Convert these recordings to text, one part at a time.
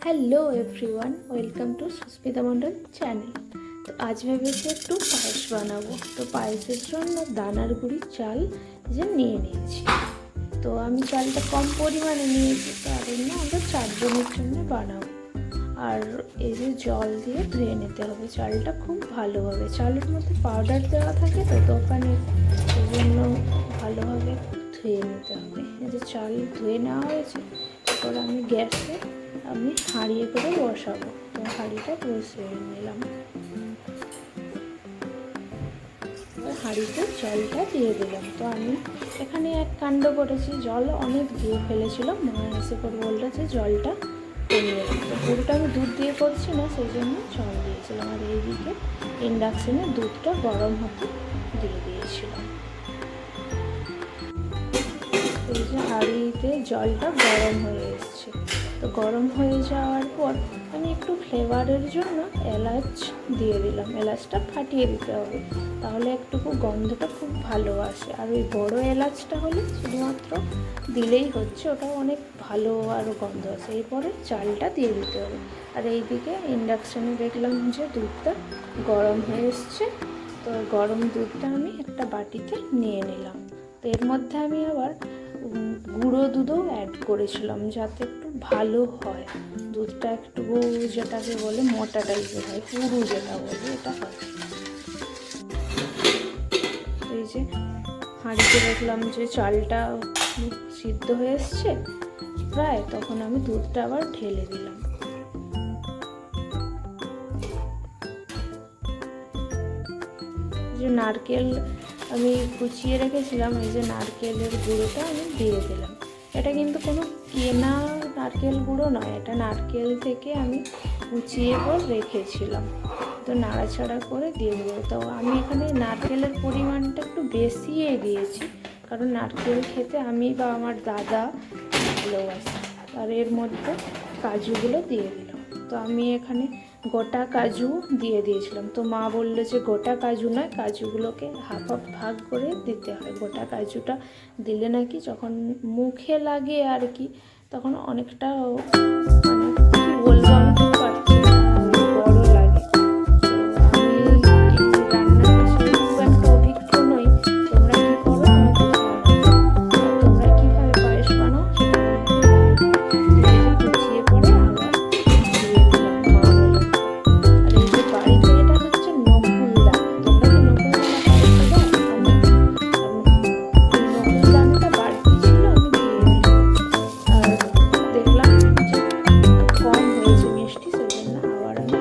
Hello everyone welcome to Susmita Mandal channel. तो आज ভেবেছি একটু পায়েস বানাবো। তো পায়েসের জন্য দানার গুঁড়ি চাল যে নিয়ে নিয়েছি। তো আমি চালটা কম পরিমাণে নিয়েছি, কারণ আমরা 4 জনের জন্য বানাবো। আর এই যে জল দিয়ে ধুয়ে নিতে হবে চালটা খুব ভালোভাবে। চালের মধ্যে পাউডার দেওয়া থাকে তো দোকানে, সেই জন্য ভালোভাবে ধুয়ে নিতে হবে। এই যে চাল ধুয়ে নেওয়া হয়েছে, এরপর আমি গ্যাসে হাঁড়িয়ে করে বসাবো। তো হাঁড়িটা বসিয়ে নিলাম, হাঁড়িতে জলটা দিয়ে দিলাম। তো আমি এখানে এক কাণ্ড করেছি, জল অনেক দিয়ে ফেলেছিলাম, মা এসে করে বললো যে জলটা কমিয়ে দিলাম। তো পুরোটা আমি দুধ দিয়ে করছি না, সেই জন্য জল দিয়েছিলাম। আর এইদিকে ইন্ডাকশানে দুধটা গরম হতে দিয়ে দিয়েছিলাম। এই যে হাঁড়িতে জলটা গরম হয়ে এসছে। তো গরম হয়ে যাওয়ার পর আমি একটু ফ্লেভারের জন্য এলাচ দিয়ে দিলাম। এলাচটা ফাটিয়ে দিতে হবে, তাহলে একটুকু গন্ধটা খুব ভালো আসে। আর ওই বড় এলাচটা হলে শুধুমাত্র দিলেই হচ্ছে, ওটাও অনেক ভালো আরও গন্ধ আসে। এরপরে চালটা দিয়ে দিতে হবে। আর এইদিকে ইন্ডাকশানে দেখলাম যে দুধটা গরম হয়ে এসছে। তো গরম দুধটা আমি একটা বাটিতে নিয়ে নিলাম। তো এর মধ্যে আমি আবার গুঁড়ো দুধও অ্যাড করেছিলাম, যাতে একটু ভালো হয় দুধটা, একটু যেটাকে বলে মোটা টাইপের হয়, পুরু যেটা বলে এটা হয়। এই যে হাঁড়িতে দেখলাম যে চালটা সিদ্ধ হয়ে এসছে প্রায়, তখন আমি দুধটা আবার ঢেলে দিলাম। যে নারকেল আমি কুচিয়ে রেখেছিলাম, এই যে নারকেলের গুঁড়োটা আমি দিয়ে দিলাম। এটা কিন্তু কোনো কেনা নারকেল গুঁড়ো নয়, এটা নারকেল থেকে আমি কুচিয়ে পর রেখেছিলাম। তো নাড়াচাড়া করে দিয়ে দেবো। তো আমি এখানে নারকেলের পরিমাণটা একটু বেশিই দিয়েছি, কারণ নারকেল খেতে আমি বা আমার দাদা ভালোবাসি। আর এর মধ্যে কাজুগুলো দিয়ে দিলাম। তো আমি এখানে গোটা কাজু দিয়ে দিয়েছিলাম। তো মা বললো যে গোটা কাজু নয়, কাজুগুলোকে হাফ হাফ ভাগ করে দিতে হয়। গোটা কাজুটা দিলে নাকি যখন মুখে লাগে আর কি, তখন অনেকটা মানে কী বলবো আমি ঠিক পারছি না, বড় লাগে। তো আমি এই রান্নার বিষয়ে খুব একটা অভিজ্ঞ নই। তোমরা কী করো আমাকে জানাও, তোমরা কীভাবে পায়েস বানাও সেটা গুছিয়ে পরে আবার দিয়ে দিলাম মা বলে। আর এই যে বাড়িতে এটা হচ্ছে নকুল দানা, তোমরা কি নকুল দানা পায়েসটা দাও? নকুল দানাটা বাড়তি ছিল, আমি দিয়ে দিলাম। আর দেখলাম যে কম হয়েছে মিষ্টি, সেই জন্য আবার আমি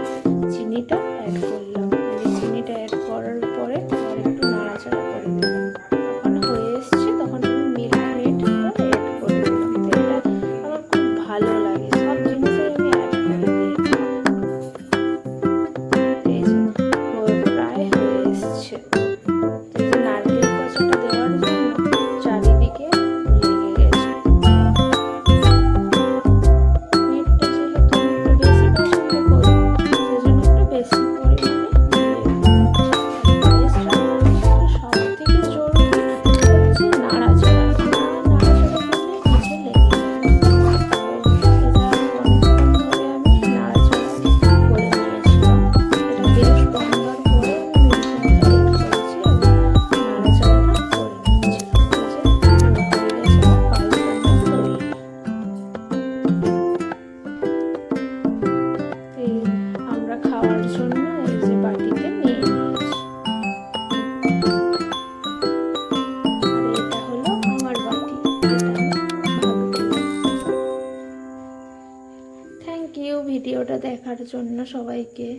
চিনিটা অ্যাড করলাম। চিনিটা অ্যাড করার পরে আবার একটু নাড়াচাড়া করে দিলাম। যখন হয়ে এসছে তখন আমি মিল্ক মেডটা অ্যাড করে দিলাম। তো এটা আমার খুব ভালো লাগে, সব জিনিসে আমি অ্যাড করে দিয়েছি। এই যে প্রায় হয়ে এসছে। এই যে নারকেল কোচাটা দেওয়ার জন্য চারিদিকে লেগে গেছে। মিষ্টি যেহেতু একটু বেশি পছন্দ করি, সেজন্য একটু বেশি পরিমাণে পায়েস রান্নার ক্ষেত্রে সব থেকে জরুরি হচ্ছে নাড়াচাড়া। নাড়াচাড়া করলে নিচে লেগে যায়। তো এটা অনেকক্ষণ ধরে আমি নাড়াচাড়া করে নিয়েছিলাম। এটা গ্যাস বন্ধর পরে আমি মিডিয়ামে এড করেছি এবং নাড়াচাড়াটা করে নিয়েছিলাম। এই যে হয়ে গেছে আমার পায়েস রান্না তৈরি। এই আমরা খাওয়ার জন্য এই যে বাটিতে নিয়ে নিয়েছি। আর এটা হলো আমার বাটি, এটা আমি ভাগ দিলাম। থ্যাংক ইউ ভিডিওটা দেখার জন্য সবাইকে।